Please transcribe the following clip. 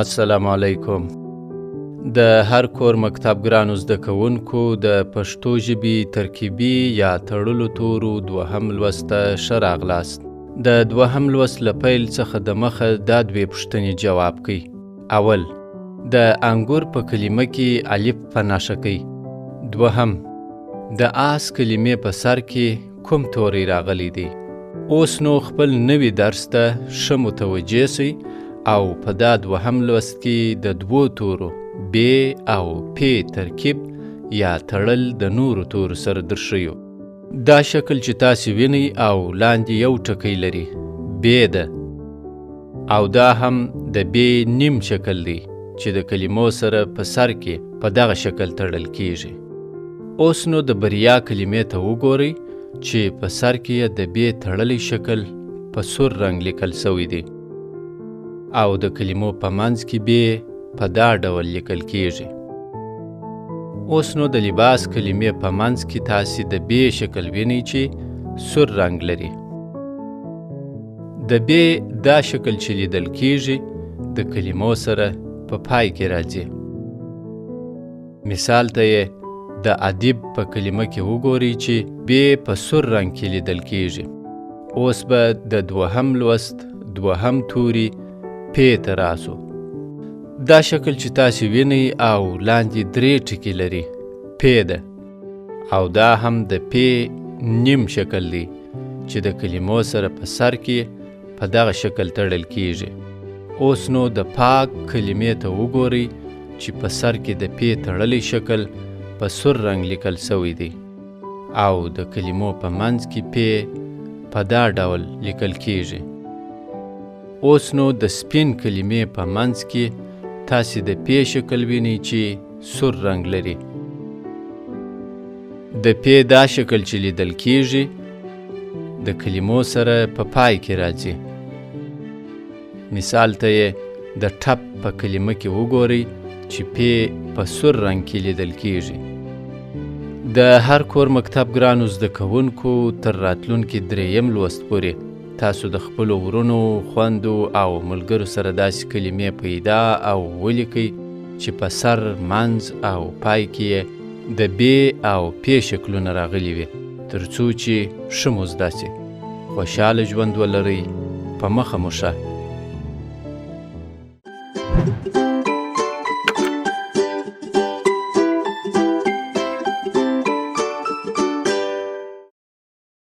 السلام علیکم. د هر کور مکتب ګرانو زده کوونکو د پښتو ژبې ترکیبي یا تړلو تورو دوهم لوست ته ښه راغلاست. د دوهم لوست له پیل څخه د مخه دا دوې پوښتنې جواب کوي. اول، د انګور په کلمه کې الف په نښه کوي. دوهم، د آس کلمې په سر کې کوم توری راغلی دی؟ اوس نو خپل نوي درس ته ښه متوجه سئ او په دا دوهم لوست کې د دوو تورو ب او پ ترکیب یا تړل د نورو تورو سره درښیو. دا شکل چې تاسې وینئ او لاندې یو ټکی لري ب ده او دا هم د ب نیم شکل دی چې د کلمو سره په سر کې په دغه شکل تړل کیږي. اوس نو د بریا کلمې ته وګورئ چې په سر کې د ب تړلی شکل په سور رنګ لیکل سوی دی او د کلمو په منځ کې ب په دا ډول لیکل کیږي. اوس نو د لباس کلمې په منځ کې تاسې د ب شکل وینئ چې سور رنګ لري. د ب دا شکل چې لیدل کیږي د کلمو سره په پای کې راځي. مثال ته یې د ادیب په کلمه کې وګورئ چې ب په سور رنګ کې لیدل کیږي. اوس به د دوهم لوست دوهم توری پ ته راسو. دا شکل چې تاسې وینئ او لاندې درې ټکي لري پ ده او دا هم د پ نیم شکل دی چې د کلمو سره په سر کې په دغه شکل تړل کیږي. اوس نو د پاک کلمې ته وګورئ چې په سر کې د پ تړلی شکل په سور رنګ لیکل سوی دی او د کلمو په منځ کې پ په دا ډول لیکل کیږي. اوس نو د سپین کلمې په منځ کې تاسې د پ شکل وینئ چې سور رنګ لري. د پ دا شکل چې لیدل کیږي د کلمو سره په پای کې راځي. مثال ته یې د ټپ په کلمه کې وګورئ چې پ په سور رنګ کې لیدل کیږي. د هر کور مکتب ګرانو زده کوونکو تر راتلونکي درېیم لوست پورې تاسو د خپلو ورونو، خویندو او ملګرو سره داسې کلمې پیدا او ولیکئ چې په سر، منځ او پای کې د ب او پ شکلونه راغلي وي تر څو چې ښه مو زده سي. خوشحاله ژوند ولرئ. په مخه مو ښه.